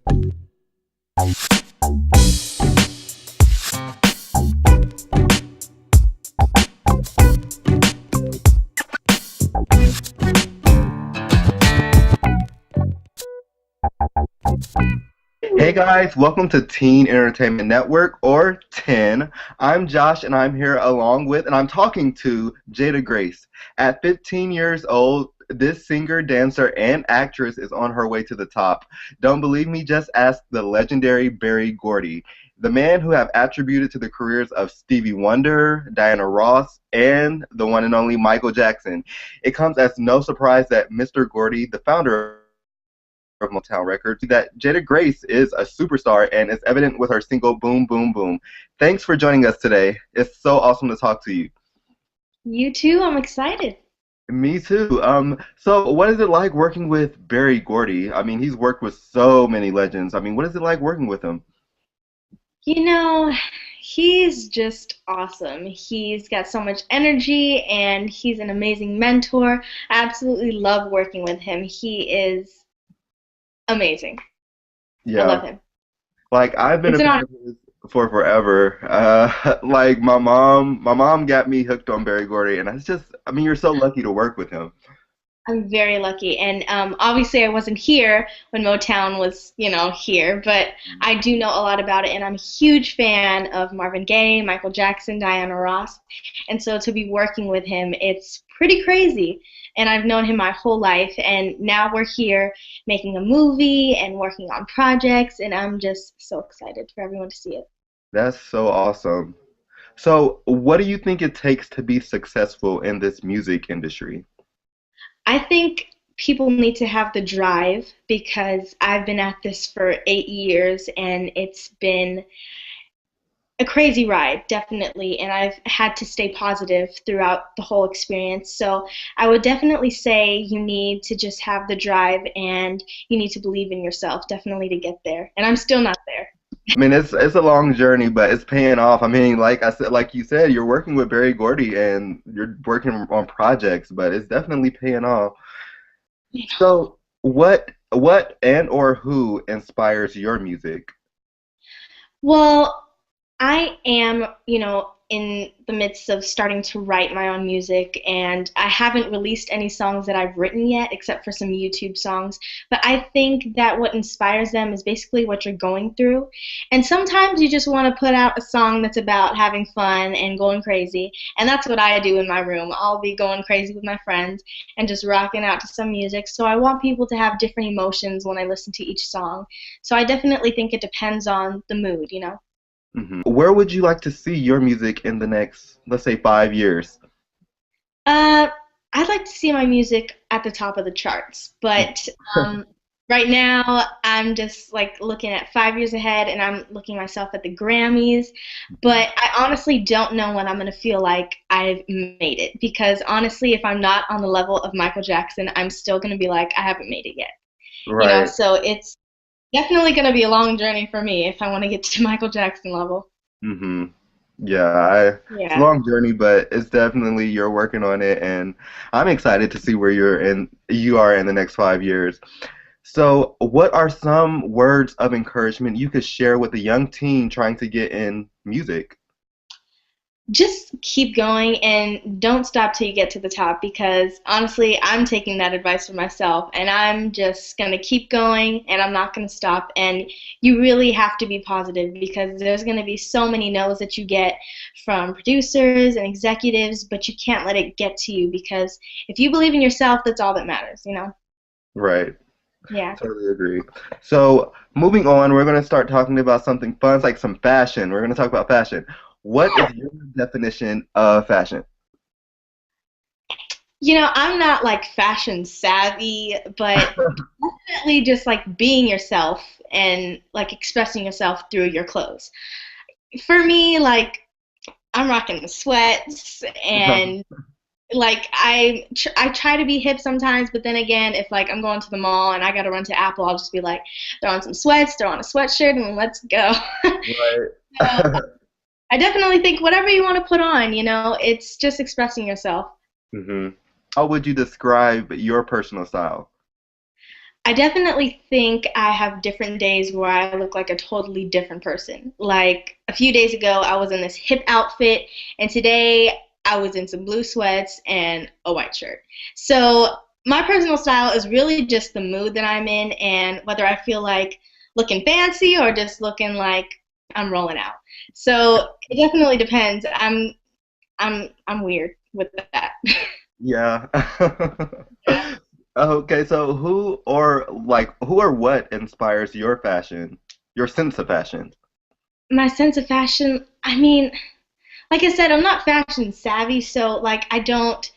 Hey guys, welcome to Teen Entertainment Network or TEN. I'm Josh and I'm here along with, and I'm talking to Jadagrace. At 15 years old, this singer, dancer, and actress is on her way to the top. Don't believe me? Just ask the legendary Berry Gordy, the man who have attributed to the careers of Stevie Wonder, Diana Ross, and the one and only Michael Jackson. It comes as no surprise that Mr. Gordy, the founder of Motown Records, that Jadagrace is a superstar and is evident with her single Boom Boom Boom. Thanks for joining us today. It's so awesome to talk to you. You too, I'm excited. Me too. So what is it like working with Berry Gordy? I mean, he's worked with so many legends. I mean, what is it like working with him? You know, he's just awesome. He's got so much energy and he's an amazing mentor. I absolutely love working with him. He is amazing. I Yeah, love him. like I've been It's a an fan honor. of his for forever. Like my mom got me hooked on Berry Gordy, and it's just, I mean, you're so lucky to work with him. I'm very lucky. And obviously, I wasn't here when Motown was, here, but I do know a lot about it. And I'm a huge fan of Marvin Gaye, Michael Jackson, Diana Ross. And so to be working with him, it's pretty crazy. And I've known him my whole life. And now we're here making a movie and working on projects. And I'm just so excited for everyone to see it. That's so awesome. So, what do you think it takes to be successful in this music industry? I think people need to have the drive because I've been at this for 8 years and it's been a crazy ride, definitely, and I've had to stay positive throughout the whole experience. So I would definitely say you need to just have the drive and you need to believe in yourself, definitely to get there. And I'm still not there. I mean, it's a long journey, but it's paying off. I mean, like I said, like you said, you're working with Berry Gordy and you're working on projects, but it's definitely paying off. So, what and or who inspires your music? Well, I am, in the midst of starting to write my own music, and I haven't released any songs that I've written yet, except for some YouTube songs. But I think that what inspires them is basically what you're going through. And sometimes you just want to put out a song that's about having fun and going crazy. And that's what I do in my room. I'll be going crazy with my friends and just rocking out to some music. So I want people to have different emotions when I listen to each song. So I definitely think it depends on the mood. Where would you like to see your music in the next, let's say, 5 years? Uh, I'd like to see my music at the top of the charts, but right now I'm just like looking at 5 years ahead, and I'm looking myself at the Grammys. But I honestly don't know when I'm gonna feel like I've made it because honestly, if I'm not on the level of Michael Jackson, I'm still gonna be like I haven't made it yet. Right. So it's definitely gonna be a long journey for me if I want to get to Michael Jackson level. hmm Yeah, it's a Yeah. long journey, but it's definitely you're working on it, and I'm excited to see where you are in the next 5 years. So, what are some words of encouragement you could share with a young teen trying to get in music? Just keep going and don't stop till you get to the top because honestly, I'm taking that advice for myself and I'm just going to keep going and I'm not going to stop. And you really have to be positive because there's going to be so many no's that you get from producers and executives, but you can't let it get to you because if you believe in yourself, that's all that matters. Right. Yeah. Totally agree. So, moving on, we're going to start talking about something fun, like some fashion. We're going to talk about fashion. What is your definition of fashion? I'm not like fashion savvy, but definitely just like being yourself and like expressing yourself through your clothes. For me, like I'm rocking the sweats and like I try to be hip sometimes, but then again, if like I'm going to the mall and I gotta run to Apple, I'll just be like, throw on some sweats, throw on a sweatshirt, and let's go. Right. So I definitely think whatever you want to put on, it's just expressing yourself. hmm How would you describe your personal style? I definitely think I have different days where I look like a totally different person. Like a few days ago, I was in this hip outfit, and today I was in some blue sweats and a white shirt. So my personal style is really just the mood that I'm in, and whether I feel like looking fancy or just looking like I'm rolling out. So it definitely depends. I'm weird with that. Yeah. Okay, so who or what inspires your fashion, your sense of fashion? My sense of fashion, I mean, like I said, I'm not fashion savvy, so like I don't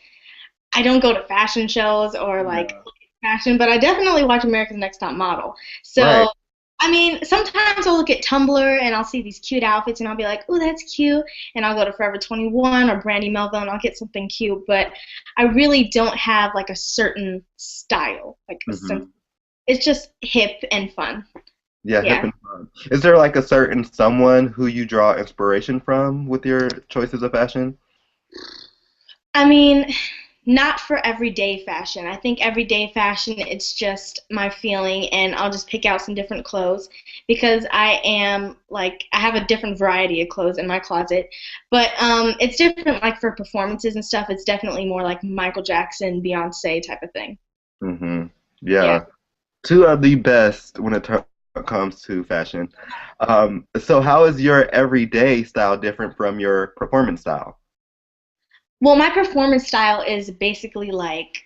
go to fashion shows or like Yeah. look at fashion, but I definitely watch America's Next Top Model. Right. So I mean, sometimes I'll look at Tumblr and I'll see these cute outfits and I'll be like, "Oh, that's cute," and I'll go to Forever 21 or Brandy Melville and I'll get something cute. But I really don't have like a certain style, like a sense. Hmm. It's just hip and fun. Yeah, hip Yeah. and fun. Is there like a certain someone who you draw inspiration from with your choices of fashion? I mean, not for everyday fashion. I think everyday fashion, it's just my feeling, and I'll just pick out some different clothes because I am like, I have a different variety of clothes in my closet. But it's different, like for performances and stuff, it's definitely more like Michael Jackson, Beyonce type of thing. Hmm. Yeah. Yeah. Two of the best when it comes to fashion. So how is your everyday style different from your performance style? Well, my performance style is basically like,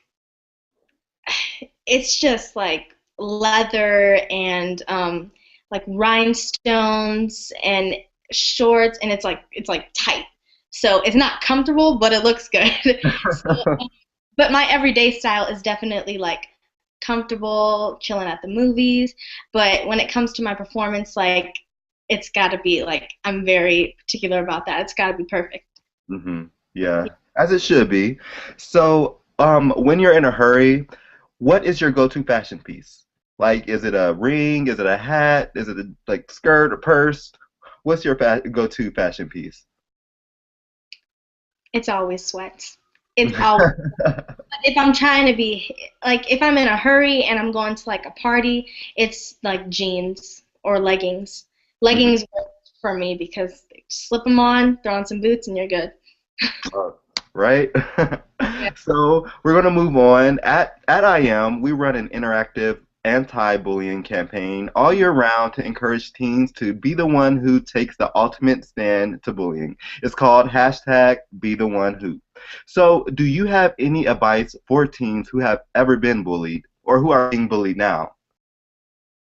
it's just like leather and like rhinestones and shorts, and it's like tight, so it's not comfortable but it looks good. So, but my everyday style is definitely like comfortable chilling at the movies, but when it comes to my performance, like it's got to be like, I'm very particular about that. It's got to be perfect. Hmm. Yeah, as it should be. So, when you're in a hurry, what is your go-to fashion piece? Like, is it a ring? Is it a hat? Is it a like skirt or purse? What's your go-to fashion piece? It's always sweats. It's always, if I'm trying to be like, if I'm in a hurry and I'm going to like a party, it's like jeans or leggings. Mhm. Leggings work for me because they slip them on, throw on some boots, and you're good. Right? Yeah. So we're going to move on. At IM, we run an interactive anti-bullying campaign all year round to encourage teens to be the one who takes the ultimate stand to bullying. It's called hashtag Be the One Who. So, do you have any advice for teens who have ever been bullied or who are being bullied now?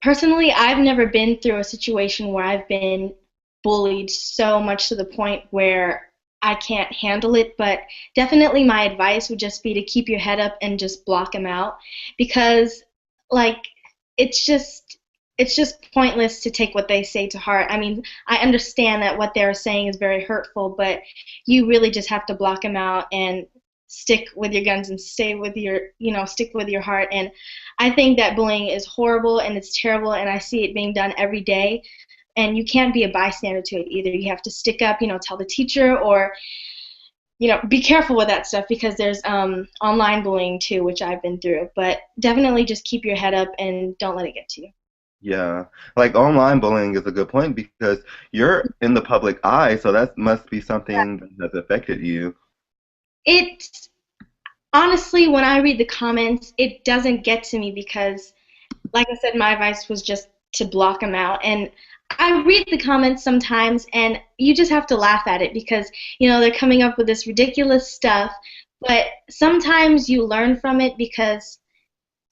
Personally, I've never been through a situation where I've been bullied so much to the point where I can't handle it, but definitely my advice would just be to keep your head up and just block them out because like it's just it's just pointless to take what they say to heart. I mean, I understand that what they're saying is very hurtful, but you really just have to block them out and stick with your guns and stay with stick with your heart. And I think that bullying is horrible and it's terrible, and I see it being done every day. And you can't be a bystander to it either. You have to stick up, tell the teacher, or be careful with that stuff because there's online bullying too, which I've been through. But definitely just keep your head up and don't let it get to you. Yeah, like online bullying is a good point because you're in the public eye, so that must be something that has affected you. It honestly, when I read the comments, it doesn't get to me because, like I said, my advice was just to block them out. And I read the comments sometimes, and you just have to laugh at it because, they're coming up with this ridiculous stuff. But sometimes you learn from it because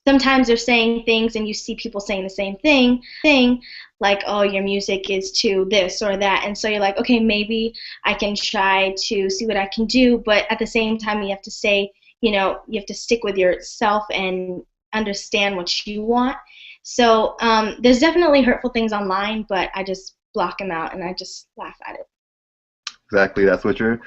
sometimes they're saying things and you see people saying the same thing, like, oh, your music is too this or that. And so you're like, okay, maybe I can try to see what I can do. But at the same time, you have to say, you have to stick with yourself and understand what you want. So there's definitely hurtful things online, but I just block them out and I just laugh at it. Exactly, that's what you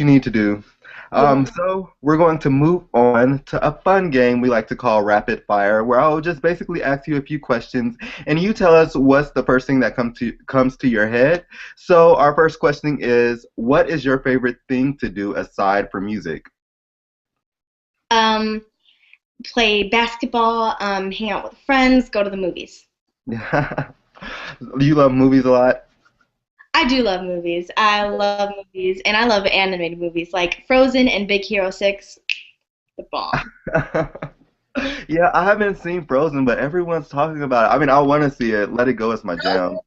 need to do. Yeah. So we're going to move on to a fun game we like to call Rapid Fire, where I'll just basically ask you a few questions, and you tell us what's the first thing that comes to your head. So our first question is, what is your favorite thing to do aside from music? Um, play basketball, hang out with friends, go to the movies. Yeah. You love movies a lot? I do love movies. I love movies, and I love animated movies like Frozen and Big Hero 6, the bomb. Yeah, I haven't seen Frozen, but everyone's talking about it. I mean, I want to see it. Let It Go is my jam.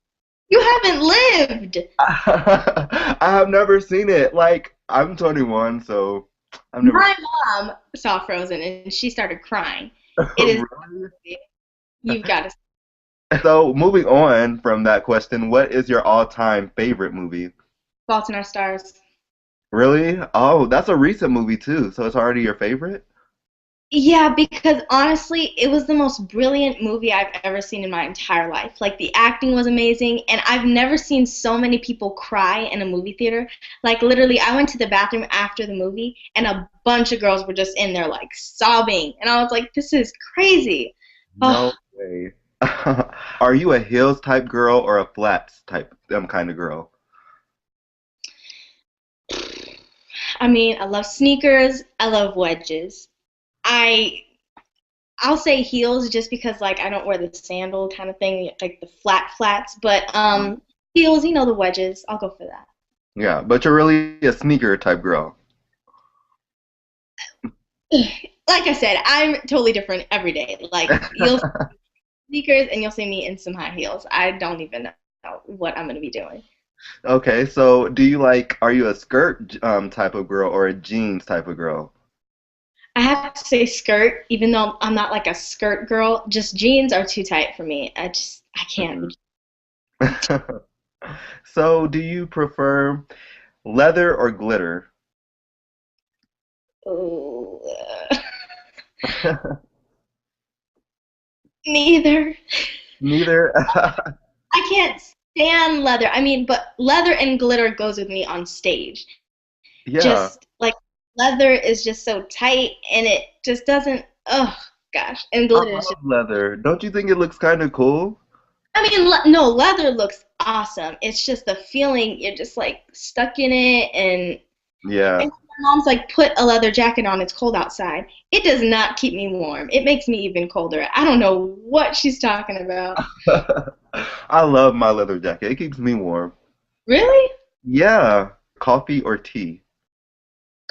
You haven't lived. I have never seen it. Like, I'm 21, so I've never My mom saw Frozen and she started crying. It is, Really? you've got to. So, moving on from that question, what is your all-time favorite movie? Fault in Our Stars. Really? Oh, that's a recent movie too, so it's already your favorite? Yeah, because honestly, it was the most brilliant movie I've ever seen in my entire life. Like the acting was amazing, and I've never seen so many people cry in a movie theater. Like literally, I went to the bathroom after the movie, and a bunch of girls were just in there like sobbing, and I was like, "This is crazy." Oh, No way. Are you a heels type girl or a flats type kind of girl? I mean, I love sneakers. I love wedges. I I'll say heels just because like I don't wear the sandal kind of thing, like the flat flats, but heels, the wedges. I'll go for that. Yeah, but you're really a sneaker type girl. Like I said, I'm totally different every day. Like you'll see sneakers and you'll see me in some high heels. I don't even know what I'm gonna be doing. Okay, so are you a skirt type of girl or a jeans type of girl? I have to say skirt, even though I'm not like a skirt girl. Just jeans are too tight for me. I can't. Mhm. So, do you prefer leather or glitter? Ooh, neither. Neither. I can't stand leather. I mean, but leather and glitter goes with me on stage. Yeah, Just like leather is just so tight and it just doesn't. Oh gosh, and I glitter is just. love leather. Don't you think it looks kind of cool? I mean, no, leather looks awesome. It's just the feeling you're just like stuck in it, and Yeah. my mom's like, put a leather jacket on. It's cold outside. It does not keep me warm. It makes me even colder. I don't know what she's talking about. I love my leather jacket. It keeps me warm. Really? Yeah. Coffee or tea?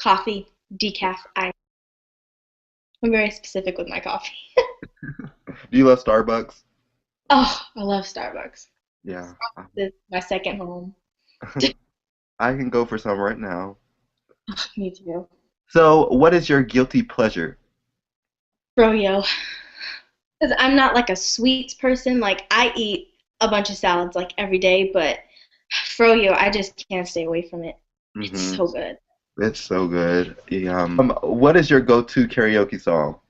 Coffee, decaf. I'm very specific with my coffee. Do you love Starbucks? Oh, I love Starbucks. Yeah. This is my second home. I can go for some right now. Me too. So, what is your guilty pleasure? Froyo. Because I'm not like a sweets person. Like I eat a bunch of salads like every day, but Froyo, I just can't stay away from it. It's Hmm. so good. It's so good. Yeah. What is your go-to karaoke song?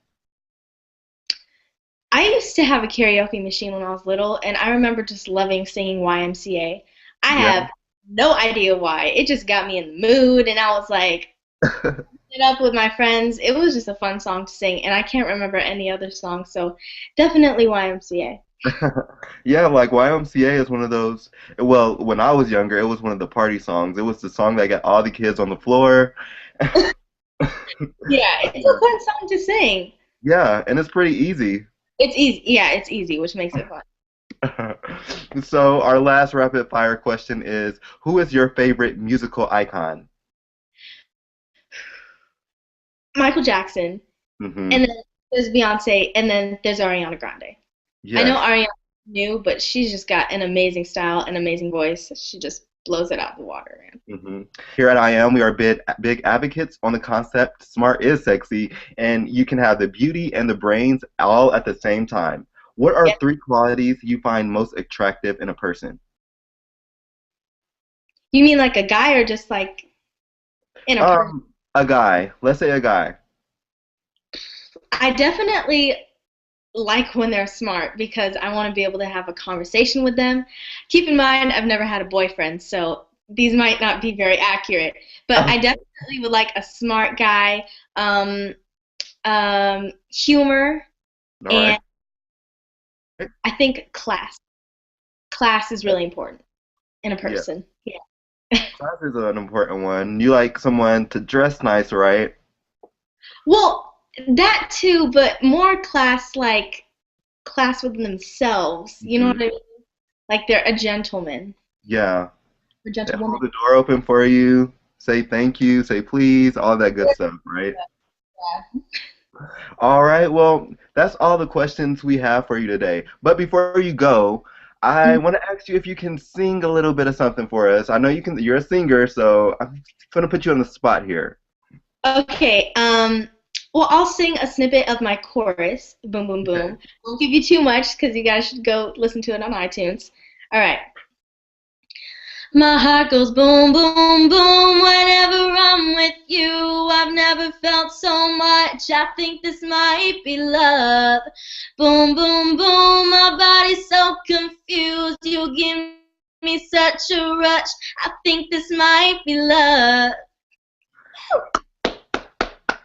I used to have a karaoke machine when I was little, and I remember just loving singing YMCA. I Yeah. have no idea why. It just got me in the mood, and I was like, it up with my friends. It was just a fun song to sing, and I can't remember any other song, so definitely YMCA. Yeah, like YMCA is one of those. Well, when I was younger, it was one of the party songs. It was the song that got all the kids on the floor. Yeah, it's a fun song to sing. Yeah, and it's pretty easy. It's easy. Yeah, it's easy, which makes it fun. So, our last rapid fire question is, who is your favorite musical icon? Michael Jackson, Hmm. and then there's Beyonce, and then there's Ariana Grande. I know Yes. Ariana's new, but she's just got an amazing style, an amazing voice. She just blows it out of the water, man. Hmm. Here at I Am, we are big advocates on the concept smart is sexy, and you can have the beauty and the brains all at the same time. What are Yeah. three qualities you find most attractive in a person? You mean like a guy or just like in a person? A guy. Let's say a guy. I definitely like when they're smart because I want to be able to have a conversation with them. Keep in mind, I've never had a boyfriend, so these might not be very accurate, but I definitely would like a smart guy, humor, All right. and I think class. Class is really important in a Yeah. person. Yeah. Class is an important one. You like someone to dress nice, right? Well, That too, but more class within themselves. You know what Hmm. I mean? Like they're a gentleman Yeah. or They gentlewoman. hold the door open for you, say thank you, say please, all that good stuff, right? Yeah. All right, well, that's all the questions we have for you today. But before you go, I want to ask you if you can sing a little bit of something for us. I know you can, you're a singer, so I'm going to put you on the spot here. Okay. Well, I'll sing a snippet of my chorus. Boom, boom, Okay. boom. Won't give you too much because you guys should go listen to it on iTunes. All right. My heart goes boom, boom, boom whenever I'm with you. I've never felt so much. I think this might be love. Boom, boom, boom. My body's so confused. You give me such a rush. I think this might be love.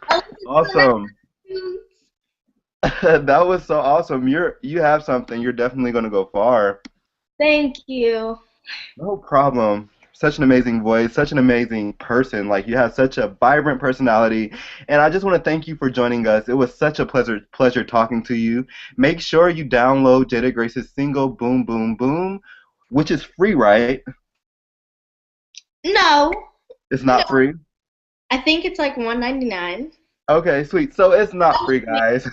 I'll listen to the Awesome. next. That was so awesome. You have something. You're definitely going to go far. Thank you. No problem. Such an amazing voice, such an amazing person. Like you have such a vibrant personality. And I just want to thank you for joining us. It was such a pleasure talking to you. Make sure you download Jada Grace's single Boom Boom Boom, which is free, right? No, It's no. not free. I think it's like 199. Okay, sweet. So it's not free, guys.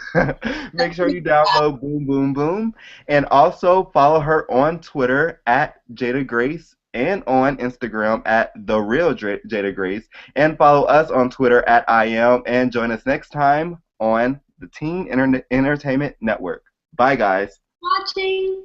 Make sure you download Boom Boom Boom and also follow her on Twitter at Jada Grace and on Instagram at The Real Jada Grace and follow us on Twitter at I am and join us next time on the Teen Entertainment Network. Bye, guys. Watching.